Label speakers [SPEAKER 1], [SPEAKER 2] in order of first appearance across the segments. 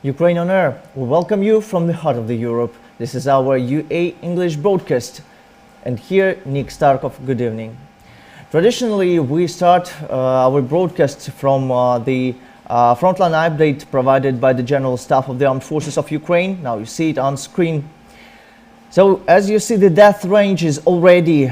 [SPEAKER 1] Ukraine on Air, we welcome you from the heart of the Europe. This is our UA English broadcast. And here, Nick Starkov, good evening. Traditionally, we start our broadcast from the Frontline update provided by the General Staff of the Armed Forces of Ukraine. Now you see it on screen. So, as you see, the death range is already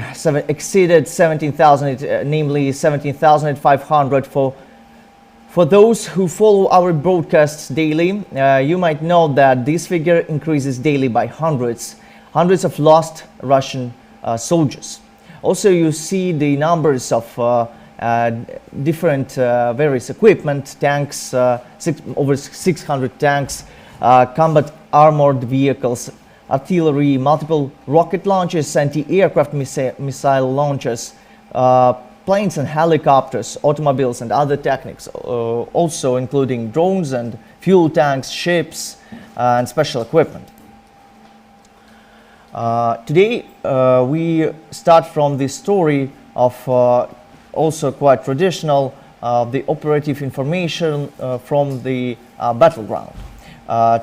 [SPEAKER 1] exceeded 17,000, namely 17,500 for those who follow our broadcasts daily. You might know that this figure increases daily by hundreds of lost Russian soldiers. Also, you see the numbers of different various equipment, tanks, over 600 tanks, combat armored vehicles, artillery, multiple rocket launchers, anti-aircraft missile launchers, planes and helicopters, automobiles and other techniques, also including drones and fuel tanks, ships, and special equipment. Today we start from the story of also quite traditional, the operative information from the battleground.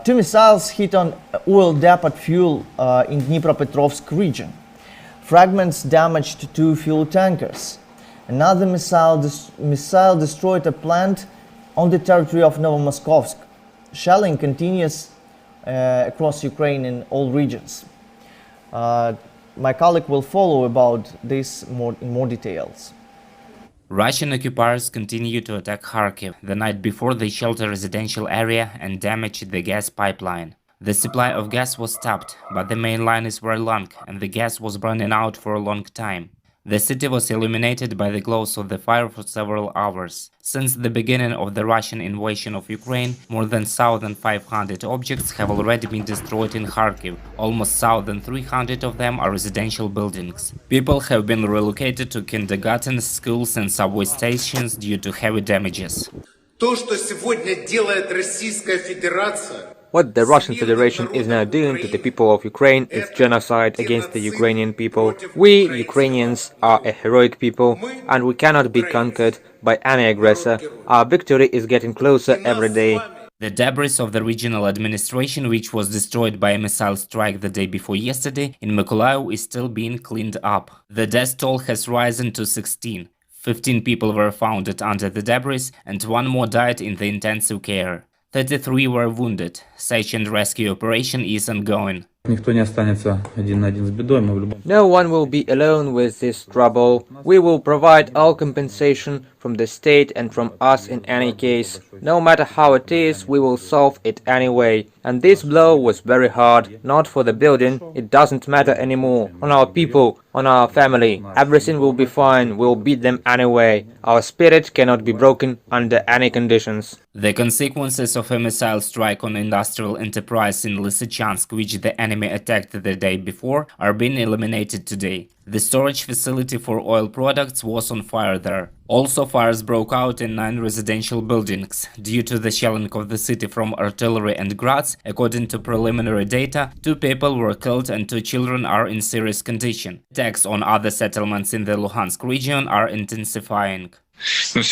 [SPEAKER 1] Two missiles hit on oil depot fuel in Dnipropetrovsk region. Fragments damaged two fuel tankers. Another missile destroyed a plant on the territory of Novomoskovsk. Shelling continues across Ukraine in all regions. My colleague will follow about this in more details.
[SPEAKER 2] Russian occupiers continue to attack Kharkiv. The night before, they shelled a residential area and damaged the gas pipeline. The supply of gas was stopped, but the main line is very long and the gas was burning out for a long time. The city was illuminated by the glows of the fire for several hours. Since the beginning of the Russian invasion of Ukraine, more than 1,500 objects have already been destroyed in Kharkiv. Almost 1,300 of them are residential buildings. People have been relocated to kindergartens, schools and subway stations due to heavy damages.
[SPEAKER 3] What the Russian Federation is now doing to the people of Ukraine is genocide against the Ukrainian people. We, Ukrainians, are a heroic people and we cannot be conquered by any aggressor. Our victory is getting closer every day.
[SPEAKER 2] The debris of the regional administration, which was destroyed by a missile strike the day before yesterday in Mykolaiv, is still being cleaned up. The death toll has risen to 16. 15 people were found under the debris and one more died in the intensive care. 33 were wounded. Search and rescue operation is ongoing.
[SPEAKER 3] No one will be alone with this trouble. We will provide all compensation from the state and from us in any case. No matter how it is, we will solve it anyway. And this blow was very hard, not for the building, it doesn't matter anymore. On our people, on our family, everything will be fine, we'll beat them anyway. Our spirit cannot be broken under any conditions.
[SPEAKER 2] The consequences of a missile strike on industrial enterprise in Lysychansk, which the enemy attacked the day before, are being eliminated today. The storage facility for oil products was on fire there. Also, fires broke out in 9 residential buildings. Due to the shelling of the city from artillery and grats, according to preliminary data, 2 people were killed and 2 children are in serious condition. Attacks on other settlements in the Luhansk region are intensifying.
[SPEAKER 3] The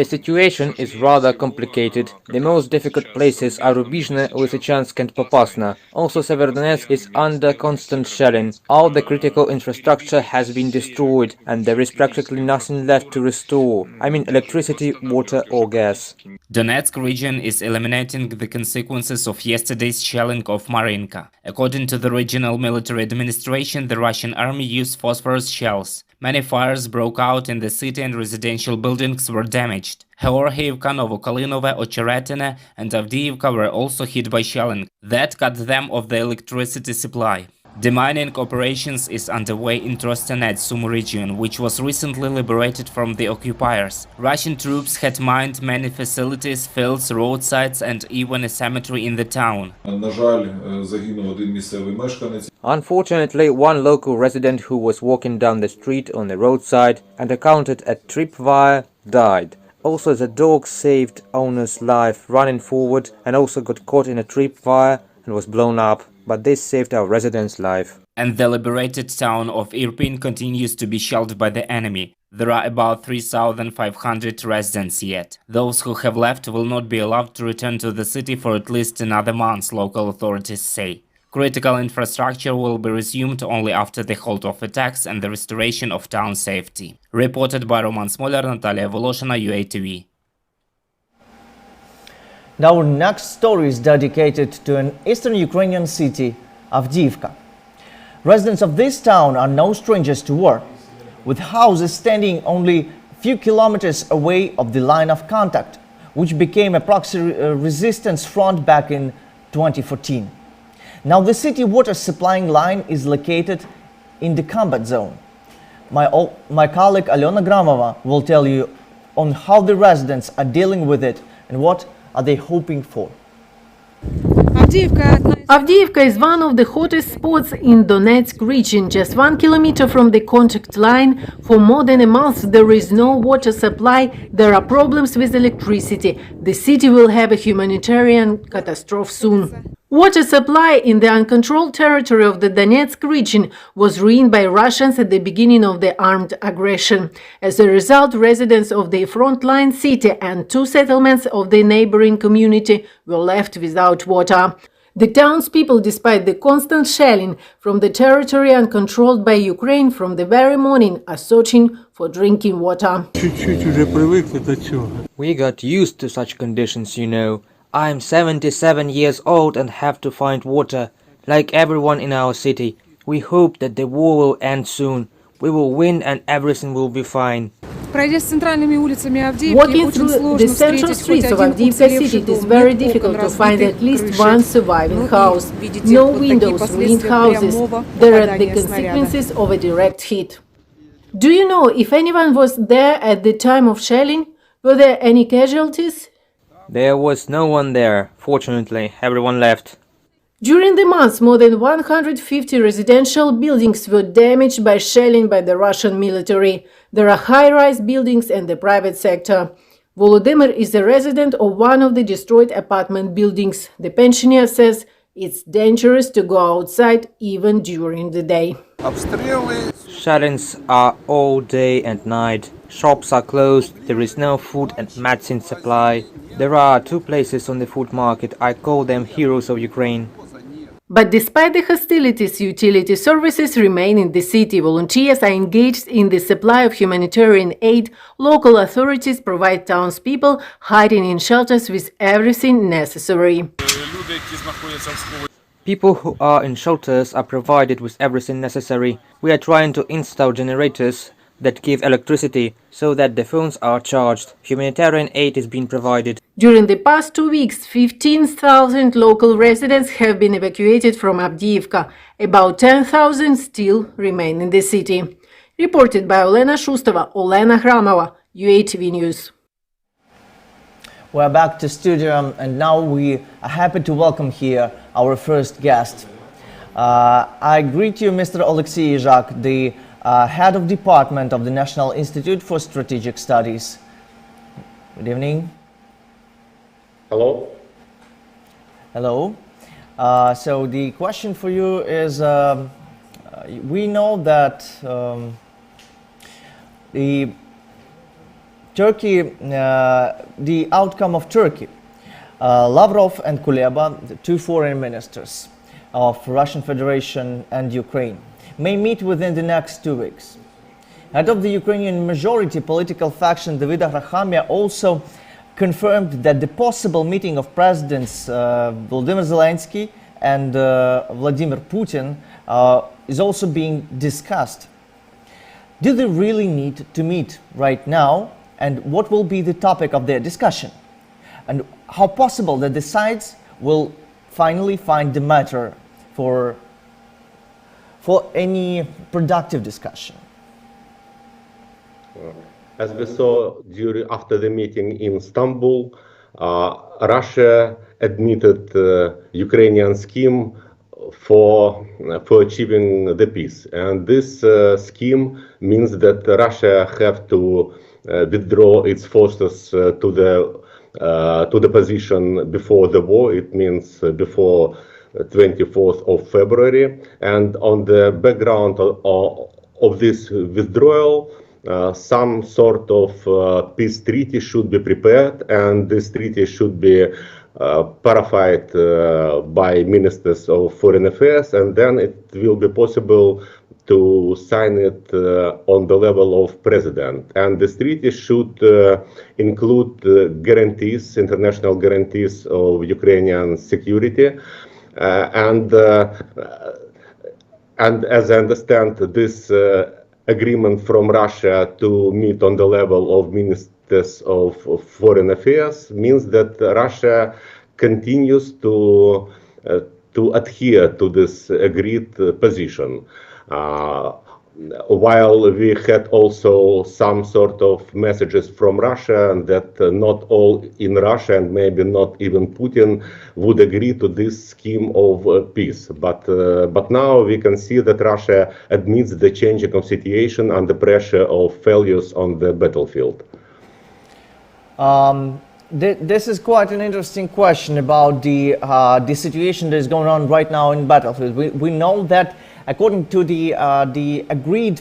[SPEAKER 3] situation is rather complicated. The most difficult places are Rubizhne, Lysychansk and Popasna. Also Severodonetsk is under constant shelling. All the critical infrastructure has been destroyed and there is practically nothing left to restore. I mean electricity, water or gas.
[SPEAKER 2] Donetsk region is eliminating the consequences of yesterday's shelling of Marinka. According to the regional military administration, the Russian army used phosphorus shells. Many fires broke out in the city and residential buildings were damaged. Avdiivka, Novokalinova, Ocheretine and Avdiivka were also hit by shelling. That cut them off the electricity supply. Demining operations is underway in Trostenets Sumy region, which was recently liberated from the occupiers. Russian troops had mined many facilities, fields, roadsides and even a cemetery in the town.
[SPEAKER 3] Unfortunately, one local resident who was walking down the street on the roadside and encountered a tripwire died. Also, the dog saved owner's life running forward and also got caught in a tripwire and was blown up. But this saved our resident's life.
[SPEAKER 2] And the liberated town of Irpin continues to be shelled by the enemy. There are about 3,500 residents yet. Those who have left will not be allowed to return to the city for at least another month, local authorities say. Critical infrastructure will be resumed only after the halt of attacks and the restoration of town safety. Reported by Roman Smoler, Natalia Voloshina, UATV.
[SPEAKER 1] Now our next story is dedicated to an eastern Ukrainian city, Avdiivka. Residents of this town are no strangers to war, with houses standing only a few kilometers away of the line of contact, which became a proxy resistance front back in 2014. Now the city water supplying line is located in the combat zone. My colleague Alena Gramova will tell you on how the residents are dealing with it and what are they hoping for.
[SPEAKER 4] Avdiivka is one of the hottest spots in Donetsk region, just 1 kilometer from the contact line. For more than a month there is no water supply, there are problems with electricity. The city will have a humanitarian catastrophe soon. Water supply in the uncontrolled territory of the Donetsk region was ruined by Russians at the beginning of the armed aggression. As a result, residents of the Frontline city and 2 settlements of the neighboring community were left without water. The townspeople, despite the constant shelling from the territory uncontrolled by Ukraine from the very morning, are searching for drinking water.
[SPEAKER 3] We got used to such conditions, you know. I'm 77 years old and have to find water. Like everyone in our city, we hope that the war will end soon. We will win and everything will be fine.
[SPEAKER 4] Walking through the central streets of Avdiivka city, it is very difficult to find at least one surviving house. No windows, ruined houses. There are the consequences of a direct hit. Do you know if anyone was there at the time of shelling? Were there any casualties?
[SPEAKER 3] There was no one there. Fortunately, everyone left.
[SPEAKER 4] During the month, more than 150 residential buildings were damaged by shelling by the Russian military. There are high-rise buildings and the private sector. Volodymyr is a resident of one of the destroyed apartment buildings. The pensioner says it's dangerous to go outside even during the day.
[SPEAKER 3] Shellings are all day and night. Shops are closed, there is no food and medicine supply. There are 2 places on the food market. I call them heroes of Ukraine.
[SPEAKER 4] But despite the hostilities, utility services remain in the city. Volunteers are engaged in the supply of humanitarian aid. Local authorities provide townspeople hiding in shelters with everything necessary.
[SPEAKER 3] People who are in shelters are provided with everything necessary. We are trying to install generators that give electricity so that the phones are charged. Humanitarian aid is being provided.
[SPEAKER 4] During the past 2 weeks, 15,000 local residents have been evacuated from Avdiivka. About 10,000 still remain in the city. Reported by Olena Shustova, Olena Hramova, UATV News.
[SPEAKER 1] We're back to studio and now we are happy to welcome here our first guest. I greet you, Mr. Alexei Izhak, the Head of Department of the National Institute for Strategic Studies. Good evening.
[SPEAKER 5] Hello.
[SPEAKER 1] Hello. So the question for you is, we know that the outcome of Turkey, Lavrov and Kuleba, the 2 foreign ministers of Russian Federation and Ukraine, may meet within the next 2 weeks. Head of the Ukrainian majority political faction, David Arakhamia, also confirmed that the possible meeting of Presidents Volodymyr Zelenskyy and Vladimir Putin is also being discussed. Do they really need to meet right now? And what will be the topic of their discussion? And how possible that the sides will finally find the matter for any productive discussion?
[SPEAKER 5] As we saw after the meeting in Istanbul, Russia admitted Ukrainian scheme for achieving the peace, and this scheme means that Russia have to withdraw its forces to the position before the war. It means before 24th of February. And on the background of this withdrawal, some sort of peace treaty should be prepared, and this treaty should be paraphied by ministers of foreign affairs, and then it will be possible to sign it on the level of president. And this treaty should include guarantees, international guarantees of Ukrainian security, and as I understand, this agreement from Russia to meet on the level of ministers of foreign affairs means that Russia continues to adhere to this agreed position. While we had also some sort of messages from Russia that not all in Russia and maybe not even Putin would agree to this scheme of peace. But now we can see that Russia admits the changing of situation under pressure of failures on the battlefield.
[SPEAKER 1] This is quite an interesting question about the situation that is going on right now in battlefield. We know that according to the agreed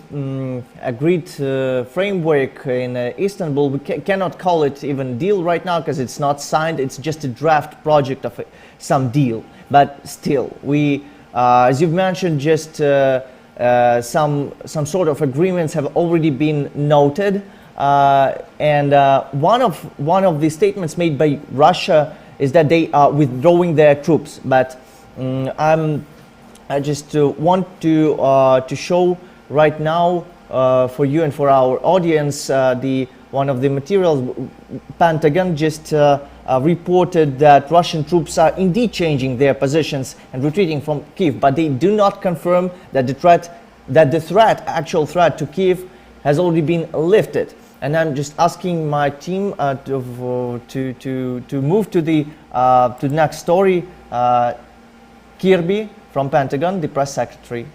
[SPEAKER 1] framework in Istanbul, we cannot call it even deal right now because it's not signed. It's just a draft project of some deal. But still, we, as you've mentioned, just some sort of agreements have already been noted. And one of the statements made by Russia is that they are withdrawing their troops. But I just want to show right now for you and for our audience one of the materials. Pentagon just reported that Russian troops are indeed changing their positions and retreating from Kiev, but they do not confirm that the actual threat to Kiev has already been lifted. And I'm just asking my team to move to the next story. Kirby from Pentagon, the press secretary.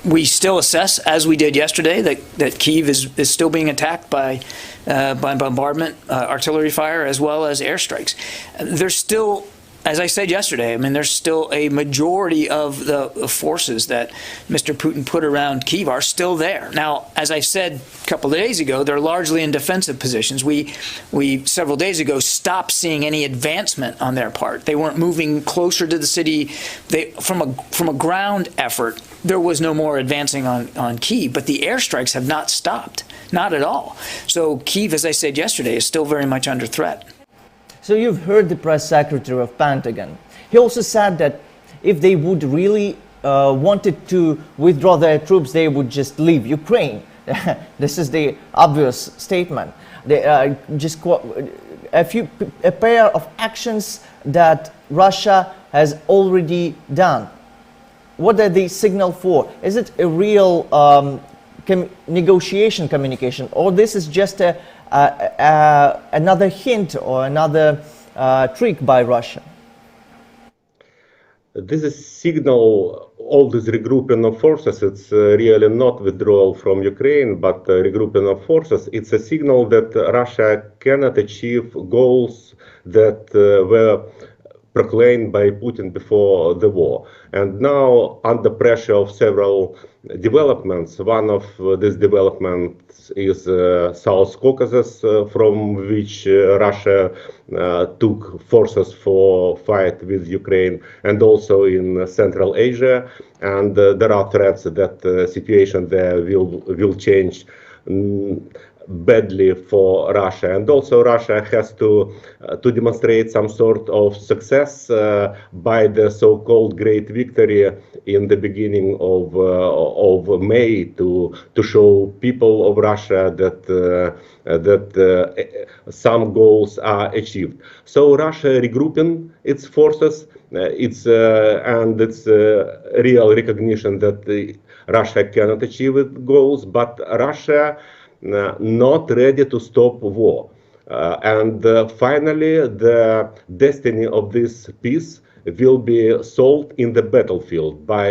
[SPEAKER 6] We still assess, as we did yesterday, that Kyiv is still being attacked by bombardment, artillery fire, as well as airstrikes. There's still, as I said yesterday, I mean, there's still a majority of the forces that Mr. Putin put around Kyiv are still there. Now, as I said a couple of days ago, they're largely in defensive positions. We several days ago stopped seeing any advancement on their part. They weren't moving closer to the city. From a ground effort, there was no more advancing on Kyiv, but the airstrikes have not stopped, not at all. So Kyiv, as I said yesterday, is still very much under threat.
[SPEAKER 1] So you've heard the press secretary of Pentagon. He also said that if they would really wanted to withdraw their troops, they would just leave Ukraine. This is the obvious statement. They just a pair of actions that Russia has already done. What are they signal for? Is it a real negotiation communication, or this is just another hint or another trick by Russia?
[SPEAKER 5] This is signal, all this regrouping of forces. It's really not withdrawal from Ukraine, but regrouping of forces. It's a signal that Russia cannot achieve goals that were proclaimed by Putin before the war. And now, under pressure of several developments, one of these developments is South Caucasus, from which Russia took forces for fight with Ukraine, and also in Central Asia. And there are threats that the situation there will change badly for Russia, and also Russia has to demonstrate some sort of success by the so-called great victory in the beginning of May to show people of Russia that some goals are achieved. So Russia regrouping its forces, it's real recognition that Russia cannot achieve its goals, but Russia not ready to stop war. Finally, the destiny of this peace will be solved in the battlefield by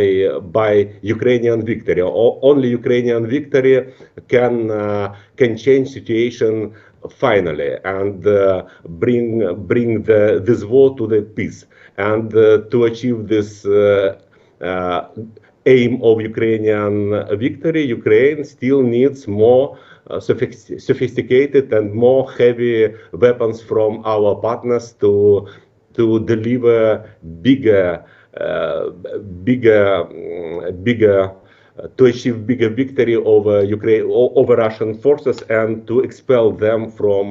[SPEAKER 5] Ukrainian victory. Only Ukrainian victory can change situation finally and bring this war to the peace. And to achieve this aim of Ukrainian victory, Ukraine still needs more sophisticated and more heavy weapons from our partners to deliver bigger to achieve bigger victory over over Russian forces and to expel them from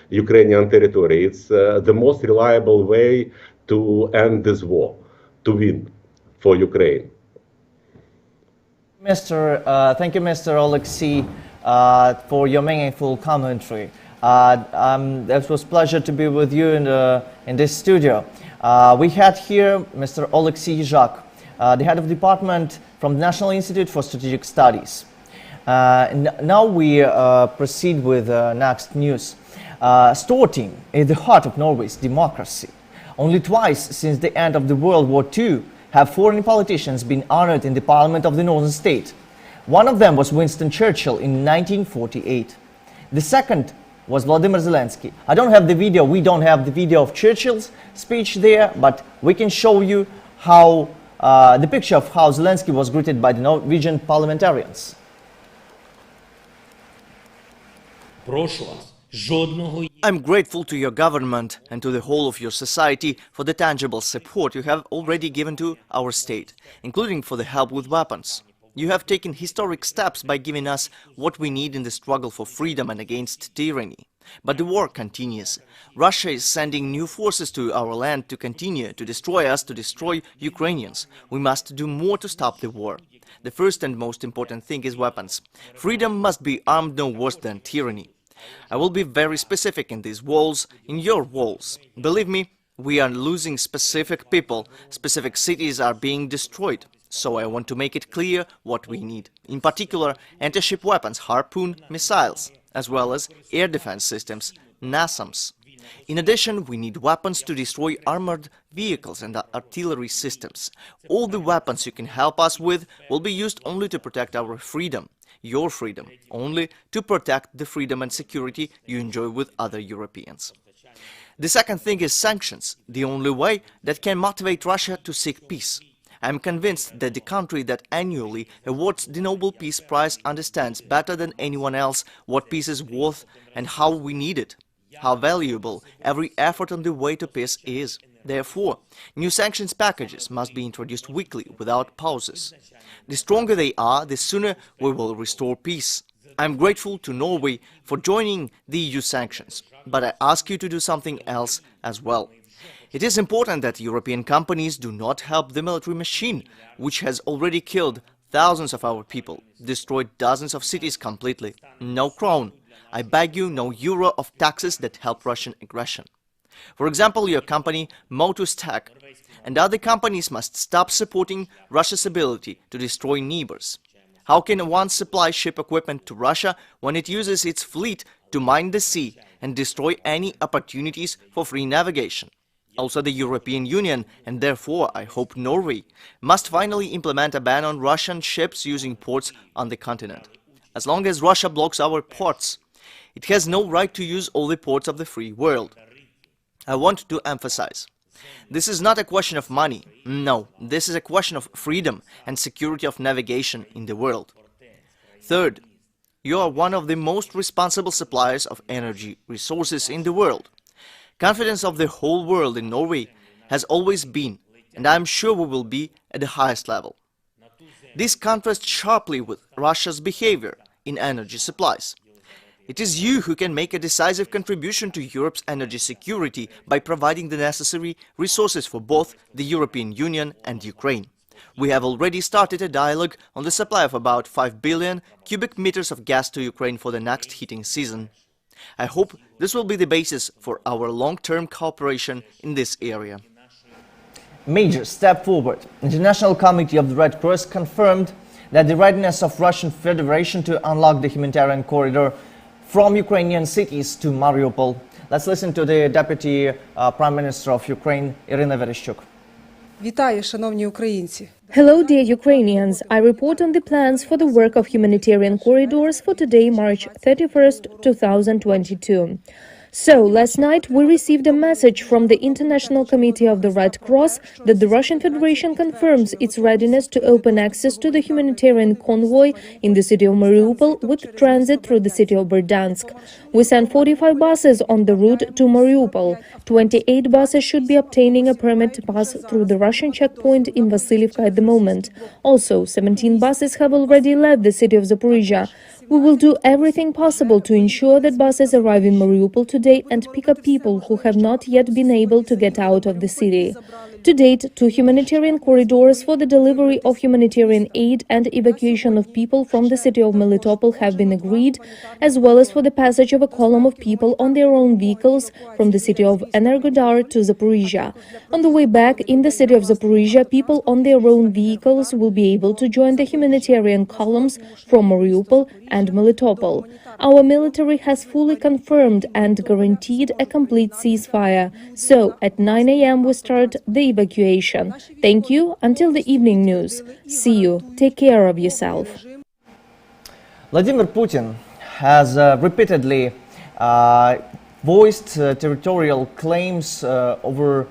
[SPEAKER 5] Ukrainian territory. It's the most reliable way to end this war, to win for Ukraine.
[SPEAKER 1] Thank you, Mr. Oleksiy, for your meaningful commentary. It was a pleasure to be with you in this studio. We had here Mr. Oleksiy Jacques, the head of department from the National Institute for Strategic Studies. Now we proceed with next news. Starting in the heart of Norway's democracy. Only twice since the end of the World War II have foreign politicians been honored in the parliament of the northern state. One of them was Winston Churchill in 1948. The second was Vladimir Zelenskyy. I don't have the video, we don't have the video of Churchill's speech there, but we can show you how the picture of how Zelenskyy was greeted by the Norwegian parliamentarians.
[SPEAKER 7] I'm grateful to your government and to the whole of your society for the tangible support you have already given to our state, including for the help with weapons. You have taken historic steps by giving us what we need in the struggle for freedom and against tyranny. But the war continues. Russia is sending new forces to our land to continue to destroy us, to destroy Ukrainians. We must do more to stop the war. The first and most important thing is weapons. Freedom must be armed no worse than tyranny. I will be very specific in these walls, in your walls. Believe me, we are losing specific people, specific cities are being destroyed. So I want to make it clear what we need. In particular, anti-ship weapons, Harpoon missiles, as well as air defense systems, NASAMS. In addition, we need weapons to destroy armored vehicles and artillery systems. All the weapons you can help us with will be used only to protect our freedom. Your freedom, only to protect the freedom and security you enjoy with other Europeans. The second thing is sanctions, the only way that can motivate Russia to seek peace. I am convinced that the country that annually awards the Nobel Peace Prize understands better than anyone else what peace is worth and how we need it, how valuable every effort on the way to peace is. Therefore, new sanctions packages must be introduced weekly without pauses. The stronger they are, the sooner we will restore peace. I am grateful to Norway for joining the EU sanctions, but I ask you to do something else as well. It is important that European companies do not help the military machine, which has already killed thousands of our people, destroyed dozens of cities completely. No crown. I beg you, no euro of taxes that help Russian aggression. For example, your company Motus Tech and other companies must stop supporting Russia's ability to destroy neighbors. How can one supply ship equipment to Russia when it uses its fleet to mine the sea and destroy any opportunities for free navigation? Also, the European Union, and therefore I hope Norway, must finally implement a ban on Russian ships using ports on the continent. As long as Russia blocks our ports, it has no right to use all the ports of the free world. I want to emphasize, this is not a question of money. No, this is a question of freedom and security of navigation in the world. Third, you are one of the most responsible suppliers of energy resources in the world. Confidence of the whole world in Norway has always been, and I am sure we will be, at the highest level. This contrasts sharply with Russia's behavior in energy supplies. It is you who can make a decisive contribution to Europe's energy security by providing the necessary resources for both the European Union and Ukraine. We have already started a dialogue on the supply of about 5 billion cubic meters of gas to Ukraine for the next heating season. I hope this will be the basis for our long-term cooperation in this area.
[SPEAKER 1] Major step forward. International Committee of the Red Cross confirmed that the readiness of Russian Federation to unlock the humanitarian corridor from Ukrainian cities to Mariupol. Let's listen to the Deputy Prime Minister of Ukraine, Irina Vereshchuk.
[SPEAKER 8] Вітаю, шановні українці.
[SPEAKER 9] Hello, dear Ukrainians. I report on the plans for the work of humanitarian corridors for today, March 31st, 2022. So, last night we received a message from the International Committee of the Red Cross that the Russian Federation confirms its readiness to open access to the humanitarian convoy in the city of Mariupol with transit through the city of Berdansk. We sent 45 buses on the route to Mariupol. 28 buses should be obtaining a permit to pass through the Russian checkpoint in Vasiliivka at the moment. Also, 17 buses have already left the city of Zaporizhia. We will do everything possible to ensure that buses arrive in Mariupol today and pick up people who have not yet been able to get out of the city. To date, 2 humanitarian corridors for the delivery of humanitarian aid and evacuation of people from the city of Melitopol have been agreed, as well as for the passage of a column of people on their own vehicles from the city of Energodar to Zaporizhia. On the way back, in the city of Zaporizhia, people on their own vehicles will be able to join the humanitarian columns from Mariupol and Melitopol. Our military has fully confirmed and guaranteed a complete ceasefire. So, at 9 a.m. we start the evacuation. Thank you. Until the evening news. See you. Take care of yourself.
[SPEAKER 1] Vladimir Putin has repeatedly voiced territorial claims over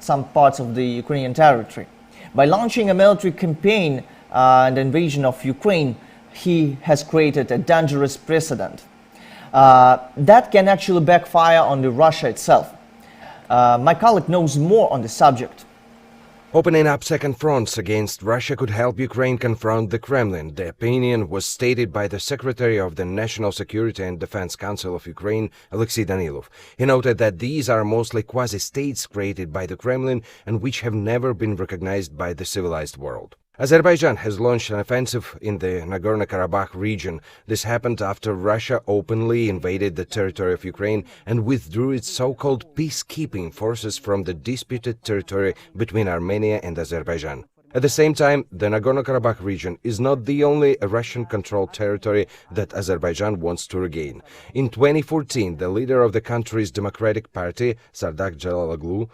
[SPEAKER 1] some parts of the Ukrainian territory. By launching a military campaign and invasion of Ukraine, he has created a dangerous precedent that can actually backfire on Russia itself. My colleague knows more on the subject.
[SPEAKER 10] Opening up second fronts against Russia could help Ukraine confront the Kremlin. The opinion was stated by the Secretary of the National Security and Defense Council of Ukraine, Alexei Danilov. He noted that these are mostly quasi-states created by the Kremlin and which have never been recognized by the civilized world. Azerbaijan has launched an offensive in the Nagorno-Karabakh region. This happened after Russia openly invaded the territory of Ukraine and withdrew its so-called peacekeeping forces from the disputed territory between Armenia and Azerbaijan. At the same time, the Nagorno-Karabakh region is not the only Russian-controlled territory that Azerbaijan wants to regain. In 2014, the leader of the country's Democratic Party, Sardak Jalaloglu,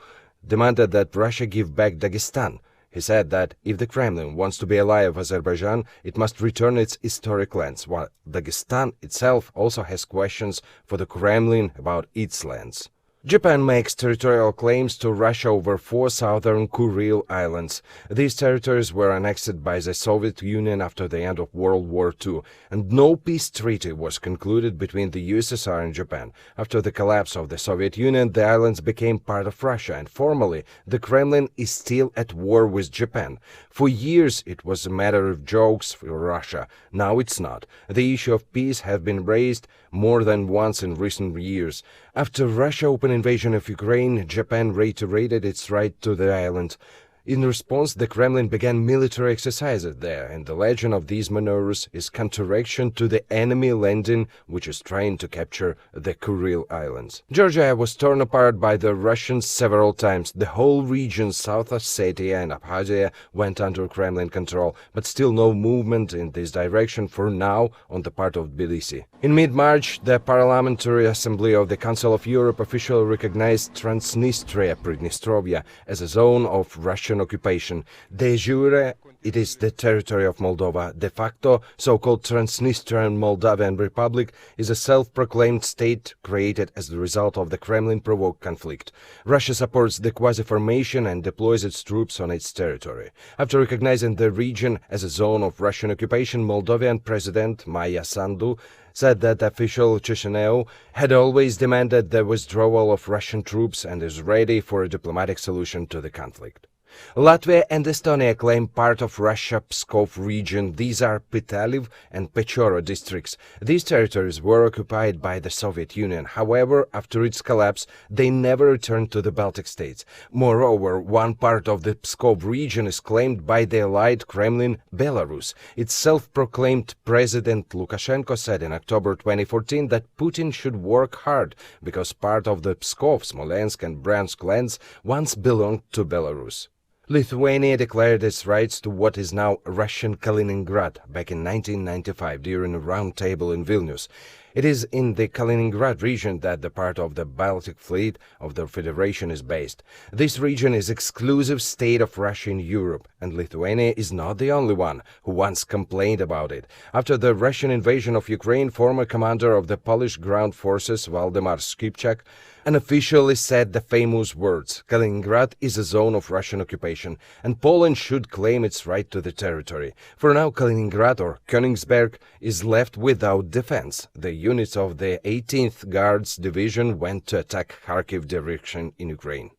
[SPEAKER 10] demanded that Russia give back Dagestan. He said that if the Kremlin wants to be ally of Azerbaijan, it must return its historic lands, while Dagestan itself also has questions for the Kremlin about its lands. Japan makes territorial claims to Russia over 4 southern Kuril islands. These territories were annexed by the Soviet Union after the end of World War II, and no peace treaty was concluded between the USSR and Japan. After the collapse of the Soviet Union, the islands became part of Russia, and formally, the Kremlin is still at war with Japan. For years, it was a matter of jokes for Russia. Now it's not. The issue of peace has been raised more than once in recent years. After Russia's open invasion of Ukraine, Japan reiterated its right to the island. In response, the Kremlin began military exercises there, and the legend of these maneuvers is counteraction to the enemy landing, which is trying to capture the Kuril Islands. Georgia was torn apart by the Russians several times. The whole region, South Ossetia and Abkhazia, went under Kremlin control, but still no movement in this direction for now on the part of Tbilisi. In mid-March, the Parliamentary Assembly of the Council of Europe officially recognized Transnistria, Pridnestrovia, as a zone of Russian occupation. De jure, it is the territory of Moldova. De facto, so-called Transnistrian Moldavian Republic is a self-proclaimed state created as the result of the Kremlin-provoked conflict. Russia supports the quasi-formation and deploys its troops on its territory. After recognizing the region as a zone of Russian occupation, Moldovan President Maya Sandu said that official Chisinau had always demanded the withdrawal of Russian troops and is ready for a diplomatic solution to the conflict. Latvia and Estonia claim part of Russia Pskov region. These are Pitaliv and Pechora districts. These territories were occupied by the Soviet Union. However, after its collapse, they never returned to the Baltic states. Moreover, one part of the Pskov region is claimed by the allied Kremlin, Belarus. Its self-proclaimed President Lukashenko said in October 2014 that Putin should work hard because part of the Pskov, Smolensk and Bryansk lands once belonged to Belarus. Lithuania declared its rights to what is now Russian Kaliningrad back in 1995 during a round table in Vilnius. It is in the Kaliningrad region that the part of the Baltic Fleet of the Federation is based. This region is exclusive state of Russia in Europe, and Lithuania is not the only one who once complained about it. After the Russian invasion of Ukraine, former commander of the Polish ground forces, Waldemar Skipchak, unofficially said the famous words, "Kaliningrad is a zone of Russian occupation, and Poland should claim its right to the territory." For now, Kaliningrad, or Königsberg, is left without defense. The units of the 18th Guards Division went to attack Kharkiv direction in Ukraine.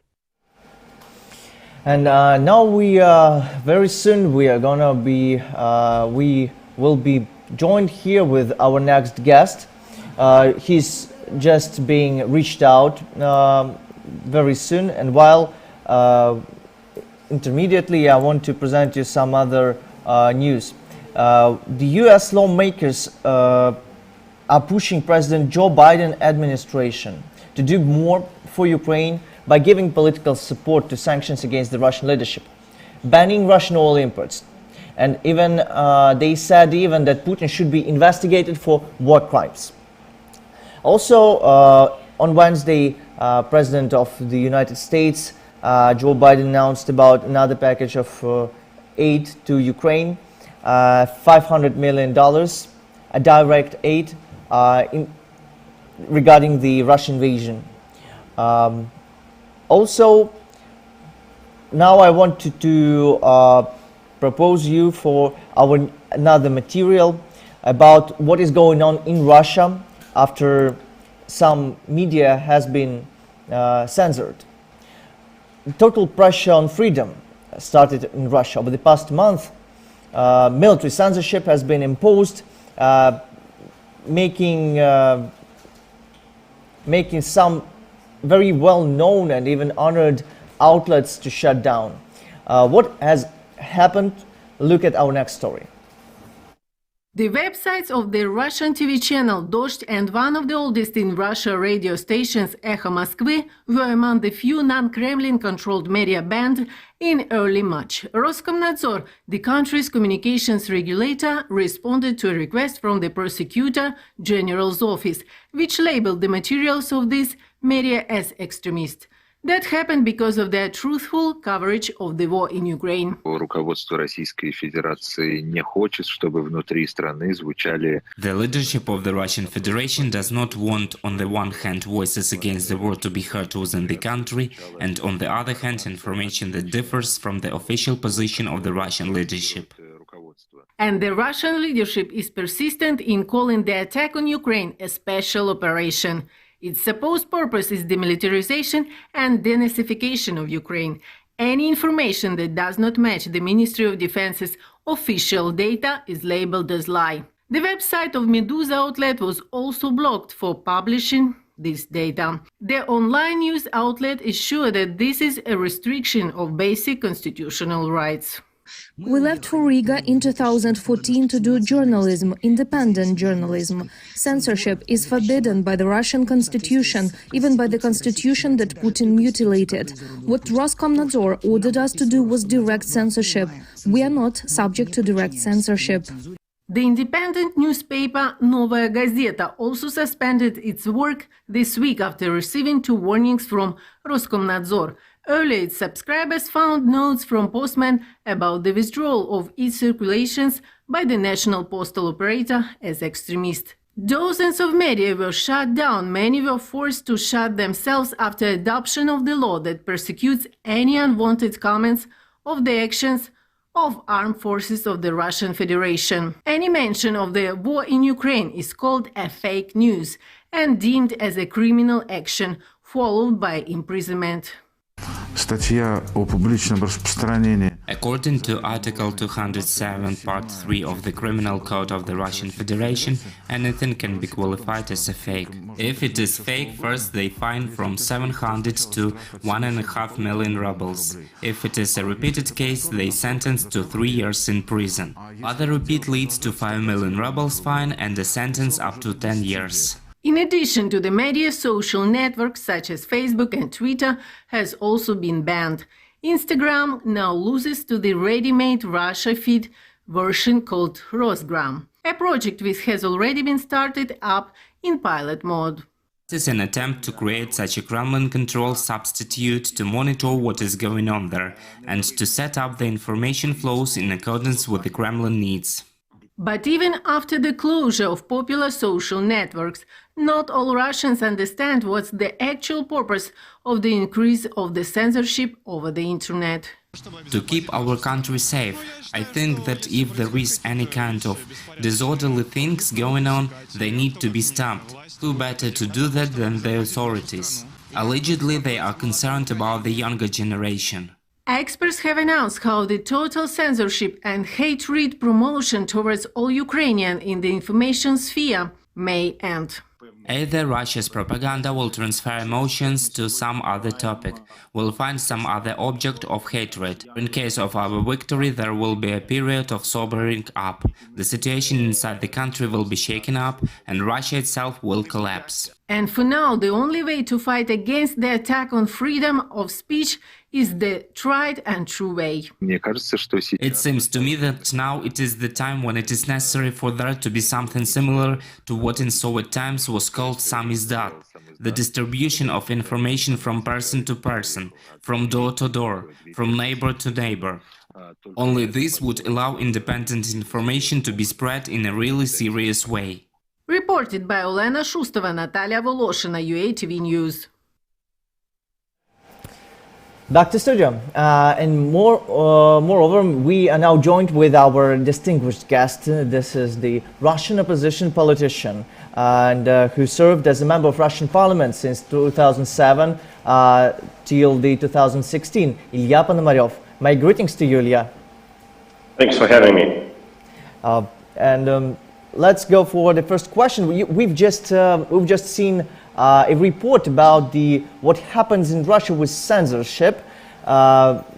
[SPEAKER 1] And now very soon we will be joined here with our next guest. He's just being reached out very soon, and while intermediately I want to present you some other news. The US lawmakers are pushing President Joe Biden administration to do more for Ukraine by giving political support to sanctions against the Russian leadership, banning Russian oil imports, and even they said even that Putin should be investigated for war crimes. Also, on Wednesday, President of the United States, Joe Biden, announced about another package of aid to Ukraine, $500 million, a direct aid regarding the Russian invasion. Also, now I want to propose you for another material about what is going on in Russia after some media has been censored. Total pressure on freedom started in Russia. Over the past month, military censorship has been imposed, making some very well-known and even honored outlets to shut down. What has happened? Look at our next story.
[SPEAKER 4] The websites of the Russian TV channel Dozhd and one of the oldest in Russia radio stations, Echo Moskvy, were among the few non-Kremlin-controlled media banned in early March. Roskomnadzor, the country's communications regulator, responded to a request from the Prosecutor General's office, which labeled the materials of these media as extremist. That happened because of their truthful coverage of the war in Ukraine.
[SPEAKER 11] Руководство Российской Федерации не хочет, чтобы внутри страны звучали.
[SPEAKER 2] The leadership of the Russian Federation does not want, on the one hand, voices against the war to be heard within the country, and on the other hand, information that differs from the official position of the Russian leadership.
[SPEAKER 4] And the Russian leadership is persistent in calling the attack on Ukraine a special operation. Its supposed purpose is demilitarization and denazification of Ukraine. Any information that does not match the Ministry of Defense's official data is labeled as lie. The website of Meduza outlet was also blocked for publishing this data. The online news outlet is sure that this is a restriction of basic constitutional rights.
[SPEAKER 9] We left for Riga in 2014 to do journalism, independent journalism. Censorship is forbidden by the Russian constitution, even by the constitution that Putin mutilated. What Roskomnadzor ordered us to do was direct censorship. We are not subject to direct censorship.
[SPEAKER 4] The independent newspaper Novaya Gazeta also suspended its work this week after receiving 2 warnings from Roskomnadzor. Earlier, its subscribers found notes from postmen about the withdrawal of its circulations by the national postal operator as extremist. Dozens of media were shut down. Many were forced to shut themselves after adoption of the law that persecutes any unwanted comments of the actions of armed forces of the Russian Federation. Any mention of the war in Ukraine is called a fake news and deemed as a criminal action, followed by imprisonment.
[SPEAKER 2] According to Article 207, Part 3 of the Criminal Code of the Russian Federation, anything can be qualified as a fake. If it is fake, first they fine from 700 to 1.5 million rubles. If it is a repeated case, they sentence to 3 years in prison. Other repeat leads to 5 million rubles fine and a sentence up to 10 years.
[SPEAKER 4] In addition to the media, social networks such as Facebook and Twitter has also been banned. Instagram now loses to the ready-made Russia feed version called Rosgram. a project which has already been started up in pilot mode.
[SPEAKER 2] It is an attempt to create such a Kremlin-controlled substitute to monitor what is going on there and to set up the information flows in accordance with the Kremlin needs.
[SPEAKER 4] But even after the closure of popular social networks, not all Russians understand what's the actual purpose of the increase of the censorship over the internet.
[SPEAKER 2] To keep our country safe, I think that if there is any kind of disorderly things going on, they need to be stopped. Who better to do that than the authorities? Allegedly, they are concerned about the younger generation.
[SPEAKER 4] Experts have announced how the total censorship and hatred promotion towards all Ukrainian in the information sphere may end.
[SPEAKER 2] Either Russia's propaganda will transfer emotions to some other topic, will find some other object of hatred. In case of our victory, there will be a period of sobering up. The situation inside the country will be shaken up, and Russia itself will collapse.
[SPEAKER 4] And for now, the only way to fight against the attack on freedom of speech is the tried and true way.
[SPEAKER 2] It seems to me that now it is the time when it is necessary for there to be something similar to what in Soviet times was called samizdat, the distribution of information from person to person, from door to door, from neighbor to neighbor. Only this would allow independent information to be spread in a really serious way.
[SPEAKER 4] Reported by Olena Shustova, Natalia Voloshina, UATV News.
[SPEAKER 1] Back to studio, and moreover, we are now joined with our distinguished guest. This is the Russian opposition politician and who served as a member of Russian Parliament since 2007 till the 2016, Ilya Ponomaryov. My greetings to you, Ilya.
[SPEAKER 12] Thanks for having me.
[SPEAKER 1] Let's go for the first question. We've just seen a report about what happens in Russia with censorship.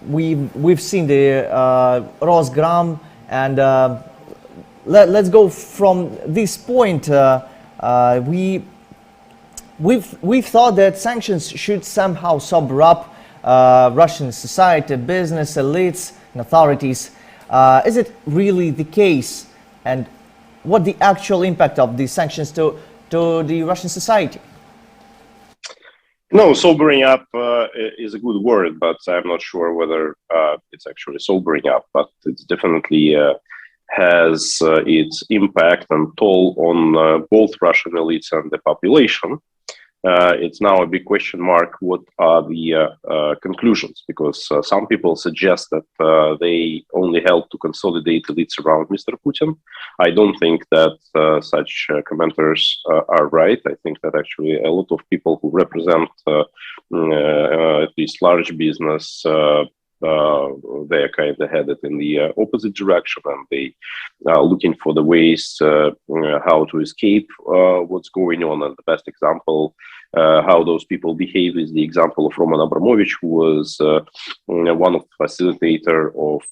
[SPEAKER 1] We've seen the Rosgram, and let's go from this point. We've thought that sanctions should somehow sober up Russian society, business, elites, and authorities. Is it really the case? And what the actual impact of these sanctions to the Russian society?
[SPEAKER 12] No, sobering up is a good word, but I'm not sure whether it's actually sobering up, but it definitely has its impact and toll on both Russian elites and the population. It's now a big question mark, what are the conclusions? Because some people suggest that they only help to consolidate elites around Mr. Putin. I don't think that such commenters are right. I think that actually a lot of people who represent at least large business, they're kind of headed in the opposite direction, and they are looking for the ways how to escape what's going on. And the best example how those people behave is the example of Roman Abramovich, who was one of the facilitator of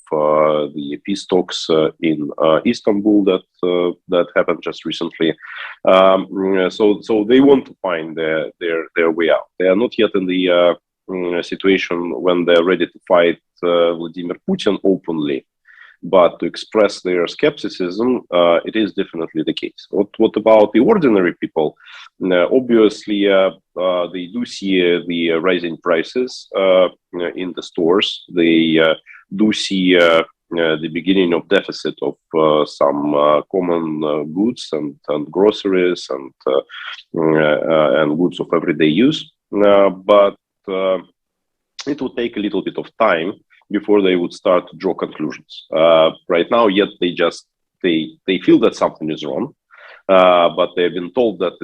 [SPEAKER 12] the peace talks in Istanbul that happened just recently. So they want to find their way out. They are not yet in the situation when they're ready to fight Vladimir Putin openly, but to express their skepticism, it is definitely the case. What about the ordinary people? Obviously, they do see the rising prices in the stores. They do see the beginning of deficit of some common goods and groceries and goods of everyday use. But it would take a little bit of time before they would start to draw conclusions. Right now, yet they feel that something is wrong, but they've been told that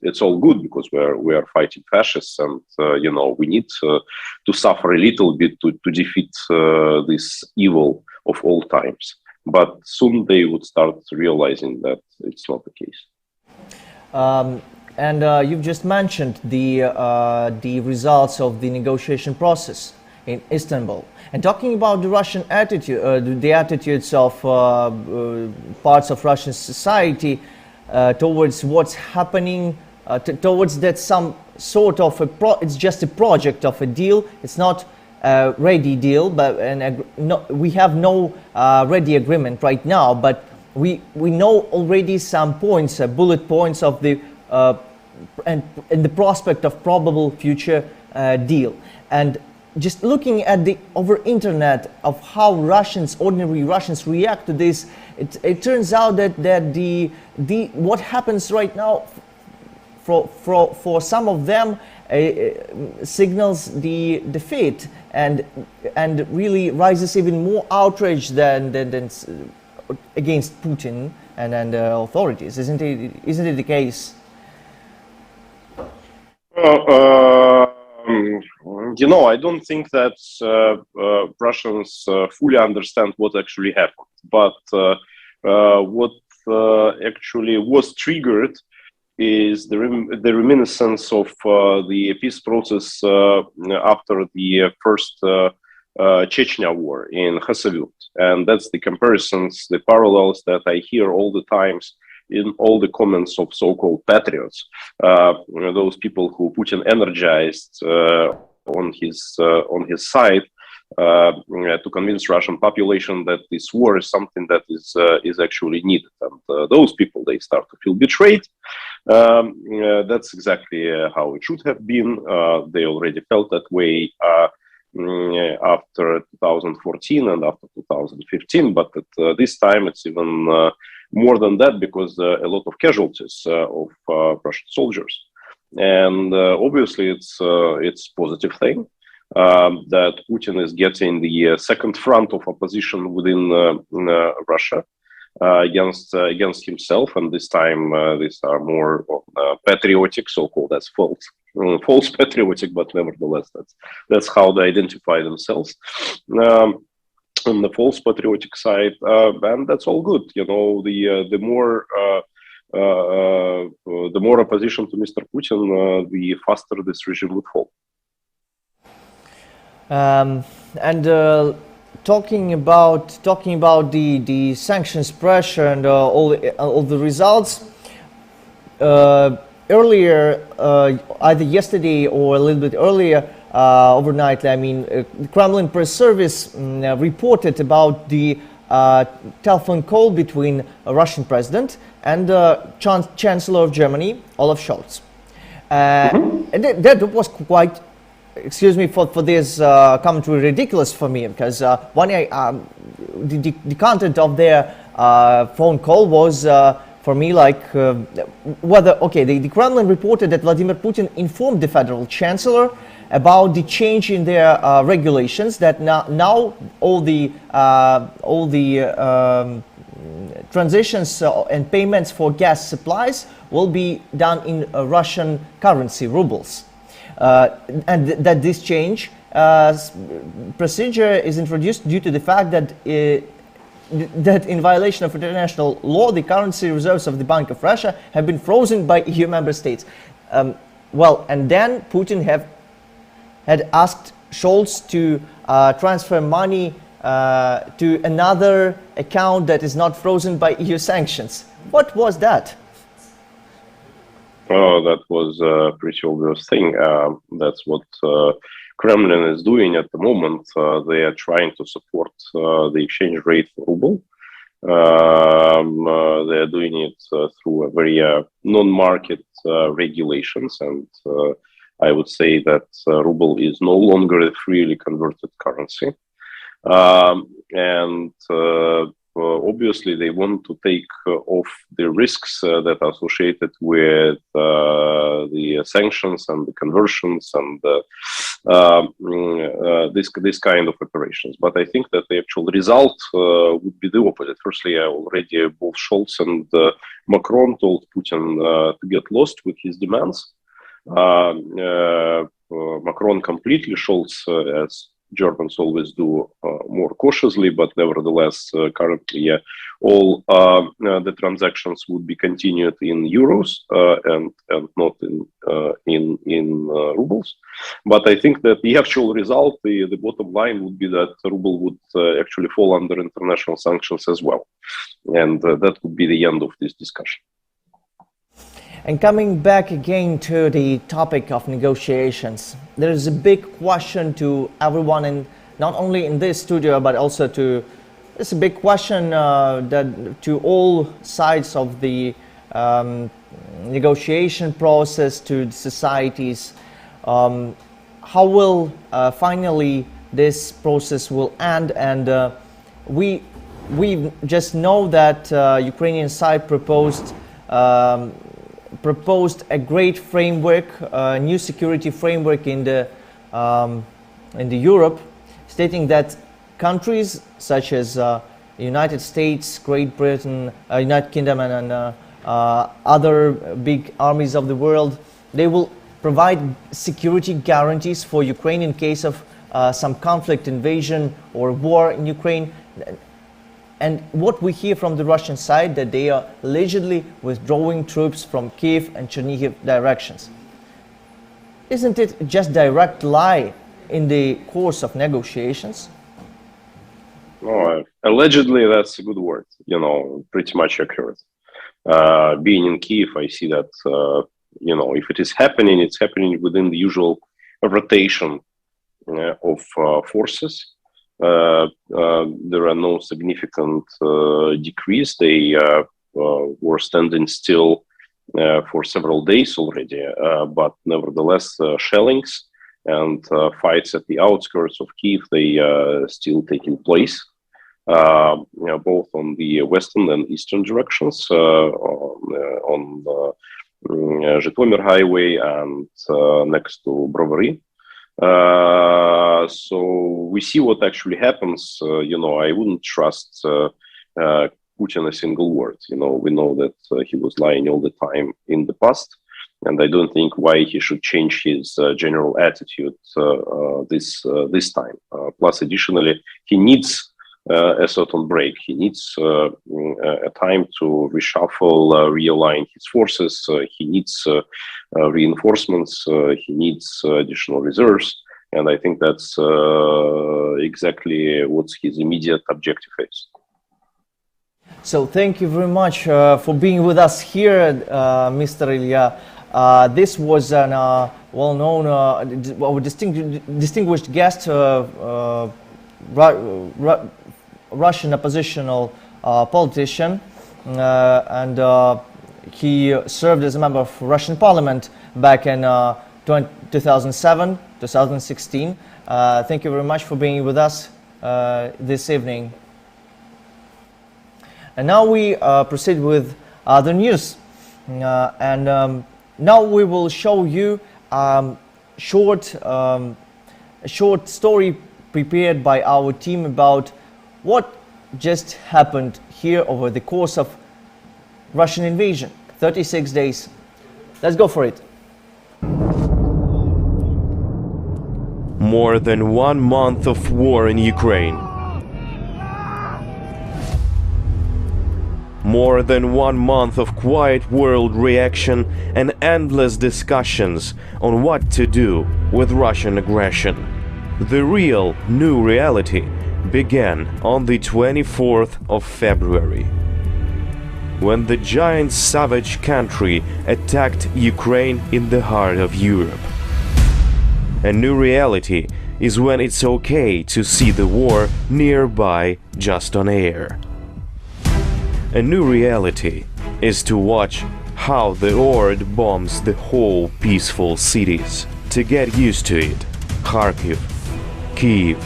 [SPEAKER 12] it's all good because we are fighting fascists, and we need to suffer a little bit to defeat this evil of all times. But soon they would start realizing that it's not the case.
[SPEAKER 1] And you've just mentioned the results of the negotiation process in Istanbul. And talking about the Russian attitude, the attitudes of parts of Russian society towards what's happening, towards that some sort of it's just a project of a deal. It's not a ready deal, but we have no ready agreement right now. But we know already some points, bullet points of the and the prospect of probable future deal. And just looking at the over internet of how ordinary Russians react to this, it turns out that the what happens right now for some of them signals the defeat and really raises even more outrage than against Putin and authorities. Isn't it the case?
[SPEAKER 12] I don't think that Russians fully understand what actually happened. But what actually was triggered is the reminiscence of the peace process after the first Chechnya war in Khasavyurt. And that's the comparisons, the parallels that I hear all the times in all the comments of so-called patriots, those people who Putin energized on his side to convince Russian population that this war is something that is actually needed, and those people, they start to feel betrayed. That's exactly how it should have been. They already felt that way after 2014 and after 2015, but at this time it's even more than that, because a lot of casualties of Russian soldiers, and obviously it's a positive thing that Putin is getting the second front of opposition within Russia against himself, and this time these are more patriotic, so-called as false patriotic, but nevertheless that's how they identify themselves. On the false patriotic side, and that's all good. The more opposition to Mr. Putin, the faster this regime would fall.
[SPEAKER 1] Talking about the sanctions pressure and all the results. Earlier, either yesterday or a little bit earlier, overnight, the Kremlin press service reported about the telephone call between a Russian president and the Chancellor of Germany, Olaf Scholz. And that was quite, excuse me for this commentary, ridiculous for me, because the content of their phone call was for me like the Kremlin reported that Vladimir Putin informed the federal chancellor about the change in their regulations, that now all the transitions and payments for gas supplies will be done in Russian currency, rubles, and that this change procedure is introduced due to the fact that that in violation of international law, the currency reserves of the Bank of Russia have been frozen by EU member states. And then Putin had asked Scholz to transfer money to another account that is not frozen by EU sanctions. What was that?
[SPEAKER 12] Oh, that was a pretty obvious thing. That's what Kremlin is doing at the moment. They are trying to support the exchange rate for ruble. They are doing it through a very non-market regulations, and I would say that ruble is no longer a freely converted currency. Obviously, they want to take off the risks that are associated with the sanctions and the conversions and this kind of operations. But I think that the actual result would be the opposite. Firstly, already both Scholz and Macron told Putin to get lost with his demands. Macron completely, Scholz, as Germans always do, more cautiously, but nevertheless, currently, all the transactions would be continued in euros and not in rubles. But I think that the actual result, the bottom line, would be that ruble would actually fall under international sanctions as well, and that would be the end of this discussion.
[SPEAKER 1] And coming back again to the topic of negotiations, there is a big question to everyone, and not only in this studio, but also to it's a big question that to all sides of the negotiation process, to the societies. How will finally this process will end? And we just know that Ukrainian side proposed a great framework, a new security framework in the Europe, stating that countries such as United States, Great Britain, United Kingdom, and other big armies of the world, they will provide security guarantees for Ukraine in case of some conflict, invasion, or war in Ukraine. And what we hear from the Russian side, that they are allegedly withdrawing troops from Kiev and Chernihiv directions. Isn't it just direct lie in the course of negotiations?
[SPEAKER 12] No, allegedly, that's a good word. You know, pretty much accurate. Being in Kiev, I see that, you know, if it is happening, it's happening within the usual rotation of forces. There are no significant decrease. They were standing still for several days already, but nevertheless, shellings and fights at the outskirts of Kiev, they still taking place, you know, both on the western and eastern directions, on Zhytomyr highway and next to Brovary. So we see what actually happens. You know, I wouldn't trust Putin a single word. You know, we know that he was lying all the time in the past, and I don't think why he should change his general attitude this time. Plus, additionally, he needs a certain break. He needs a time to reshuffle, realign his forces. He needs reinforcements. He needs additional reserves. And I think that's exactly what his immediate objective is.
[SPEAKER 1] So thank you very much for being with us here, Mr. Ilya. This was an well-known, distinguished guest, Russian oppositional politician, and he served as a member of Russian Parliament back in 2007, 2016. Thank you very much for being with us this evening. And now we proceed with other news. Now we will show you a short story prepared by our team about what just happened here over the course of Russian invasion, 36 days. Let's go for it.
[SPEAKER 13] More than 1 month of war in Ukraine. More than 1 month of quiet world reaction and endless discussions on what to do with Russian aggression. The real new reality began on the 24th of February, when the giant savage country attacked Ukraine in the heart of Europe. A new reality is when it's okay to see the war nearby just on air. A new reality is to watch how the horde bombs the whole peaceful cities. To get used to it, Kharkiv, Kyiv,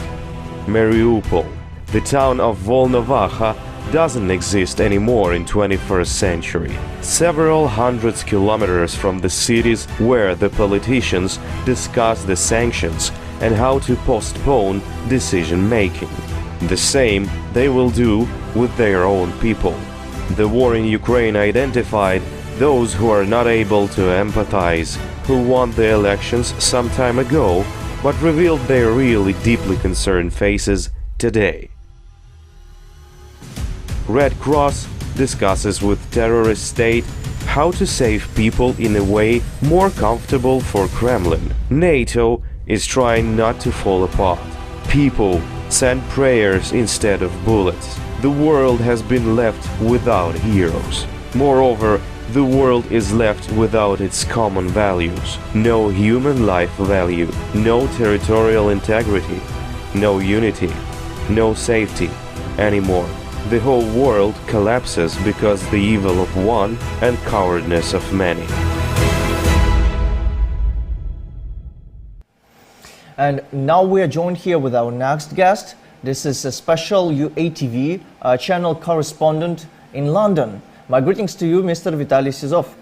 [SPEAKER 13] Mariupol, the town of Volnovakha doesn't exist anymore in 21st century. Several hundreds kilometers from the cities where the politicians discuss the sanctions and how to postpone decision-making. The same they will do with their own people. The war in Ukraine identified those who are not able to empathize, who won the elections some time ago, but revealed their really deeply concerned faces today. Red Cross discusses with terrorist state how to save people in a way more comfortable for Kremlin. NATO is trying not to fall apart. People send prayers instead of bullets. The world has been left without heroes. Moreover, the world is left without its common values. No human life value, no territorial integrity, no unity, no safety, anymore. The whole world collapses because the evil of one and cowardness of many.
[SPEAKER 1] And now we are joined here with our next guest. This is a special UATV channel correspondent in London. My greetings to you, Mr. Vitaly Sizov.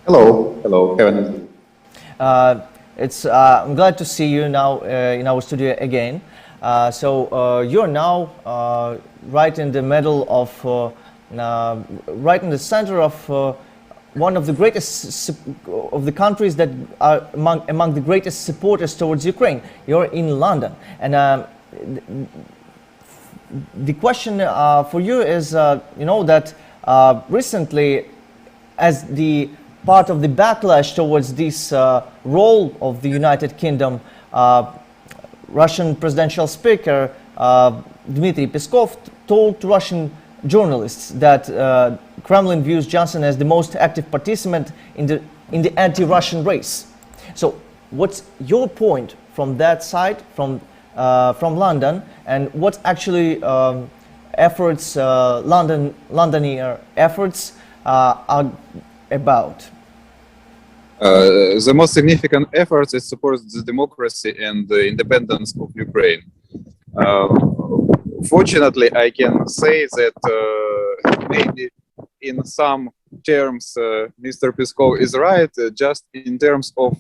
[SPEAKER 14] Hello. Hello. Have a nice day.
[SPEAKER 1] I'm glad to see you now in our studio again. You're now right in the middle of, right in the center of one of the greatest of the countries that are among the greatest supporters towards Ukraine. You're in London, and the question for you is, that recently, as the part of the backlash towards this role of the United Kingdom, Russian presidential speaker Dmitry Peskov told Russian journalists that Kremlin views Johnson as the most active participant in the anti-Russian race. So, what's your point from that side, from London, and what actually efforts, Londonier efforts are about?
[SPEAKER 14] The most significant efforts is support the democracy and the independence of Ukraine. Fortunately, I can say that maybe in some terms Mr. Peskov is right, just in terms of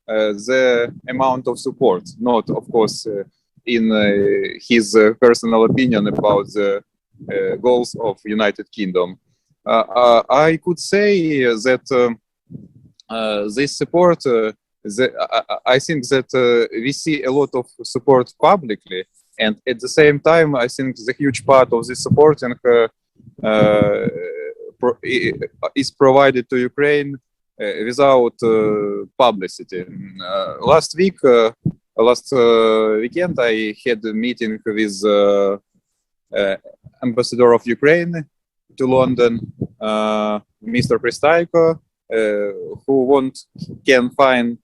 [SPEAKER 14] the amount of support, not of course in his personal opinion about the goals of United Kingdom. I could say that this support, I think that we see a lot of support publicly, and at the same time, I think the huge part of this supporting is provided to Ukraine without publicity. Last weekend, I had a meeting with ambassador of Ukraine to London, Mr. Pristaiko, who can find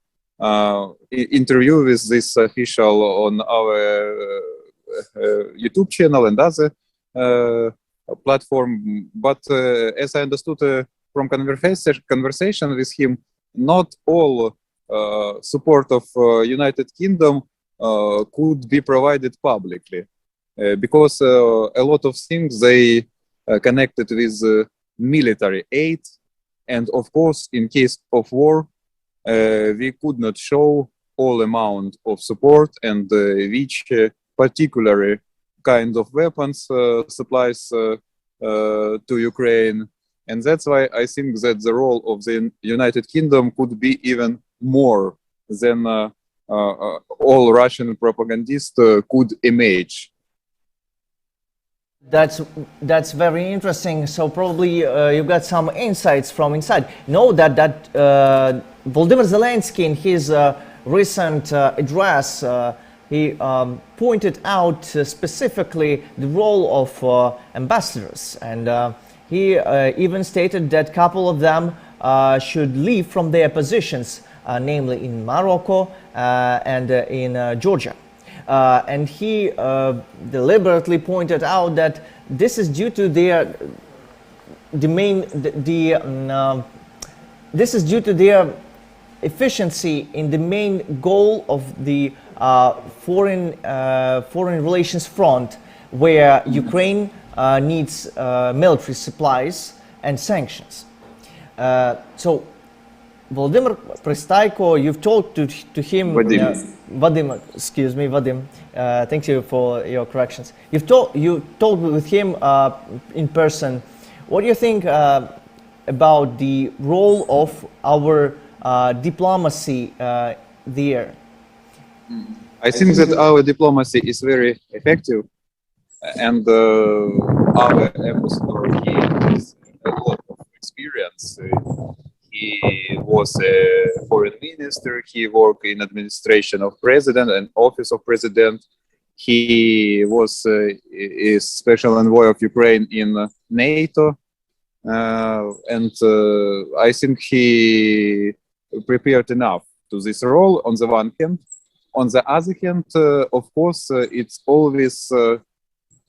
[SPEAKER 14] interview with this official on our YouTube channel and other platform. But as I understood from conversation with him, not all support of United Kingdom could be provided publicly, because a lot of things they connected with military aid. And of course, in case of war, we could not show all amount of support and which particular kind of weapons supplies to Ukraine. And that's why I think that the role of the United Kingdom could be even more than all Russian propagandists could imagine.
[SPEAKER 1] That's very interesting. So probably you've got some insights from inside. Know that Volodymyr Zelenskyy, in his recent address, he pointed out specifically the role of ambassadors, and he even stated that a couple of them should leave from their positions, namely in Morocco and in Georgia. And he deliberately pointed out that this is due to their this is due to their efficiency in the main goal of the foreign relations front, where Ukraine needs military supplies and sanctions. So, Volodymyr Pristaiko, you've talked to him. Vadim, excuse me, Vadim. Thank you for your corrections. You talked with him in person. What do you think about the role of our diplomacy there?
[SPEAKER 14] I think that our diplomacy is very effective, and our ambassador, he has a lot of experience. He was a foreign minister. He worked in administration of president and office of president. He was a special envoy of Ukraine in NATO, and I think he prepared enough to this role on the one hand. On the other hand, of course, it's always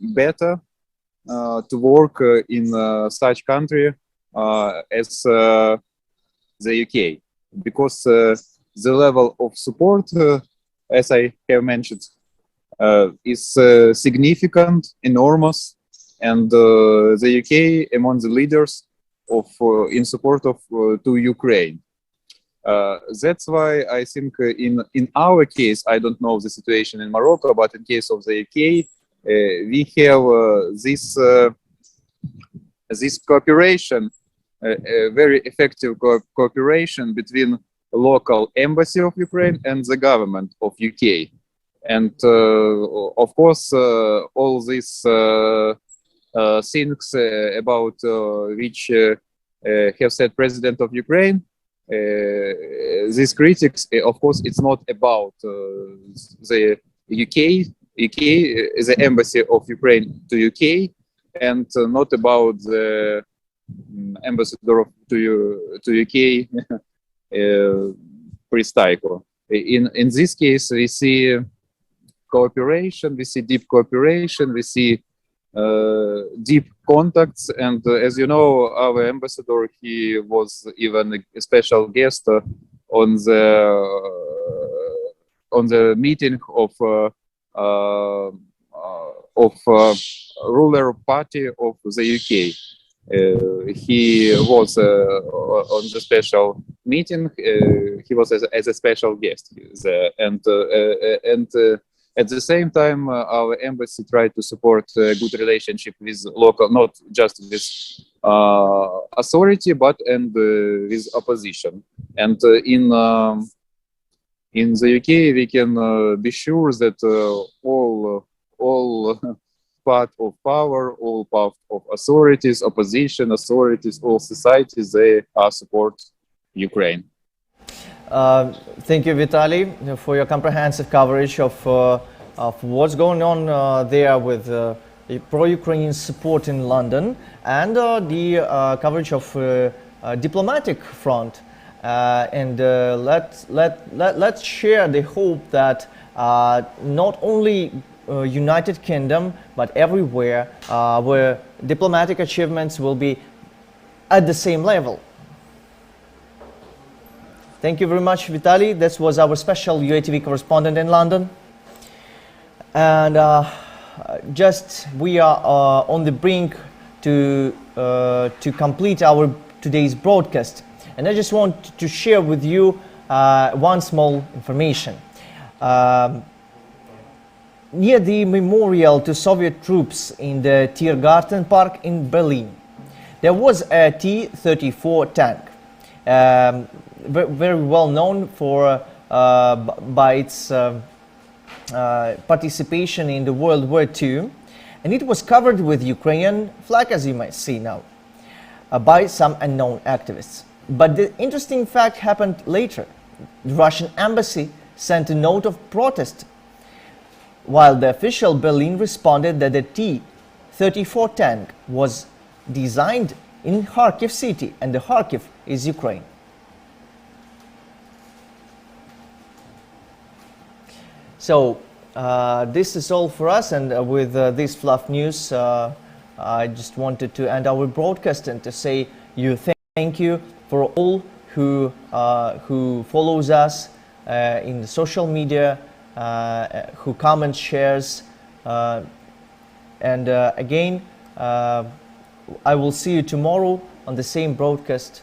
[SPEAKER 14] better to work in such country as the UK, because the level of support, as I have mentioned, is significant, enormous, and the UK among the leaders of in support of to Ukraine. That's why I think in our case, I don't know the situation in Morocco, but in case of the UK, we have this cooperation, very effective cooperation between local embassy of Ukraine and the government of UK. And of course, all these things about which have said President of Ukraine, these critics, of course, it's not about the UK, the embassy of Ukraine to UK, and not about the ambassador to UK, Pristaiko. In this case, we see cooperation, we see deep cooperation, we see deep contacts, and as you know, our ambassador, he was even a special guest on the meeting of ruler party of the UK. He was on the special meeting. He was as a special guest there, and at the same time, our embassy tried to support a good relationship with local, not just with authority, but with opposition. And in the UK, we can be sure that all part of power, all part of authorities, opposition authorities, all societies, they support Ukraine.
[SPEAKER 1] Thank you, Vitaly, for your comprehensive coverage of what's going on there with pro-Ukrainian support in London, and the coverage of diplomatic front. And let's share the hope that not only United Kingdom, but everywhere where diplomatic achievements will be at the same level. Thank you very much, Vitaly. This was our special UATV correspondent in London. And we are on the brink to complete our today's broadcast. And I just want to share with you one small information. Near the memorial to Soviet troops in the Tiergarten Park in Berlin, there was a T-34 tank, very well known for by its participation in the World War II, and it was covered with Ukrainian flag, as you might see now, by some unknown activists. But the interesting fact happened later. The Russian embassy sent a note of protest, while the official Berlin responded that the T-34 tank was designed in Kharkiv city, and the Kharkiv is Ukraine. So this is all for us, and with this fluff news, I just wanted to end our broadcast and to say thank you for all who follows us in the social media, who comments, shares, and again, I will see you tomorrow on the same broadcast.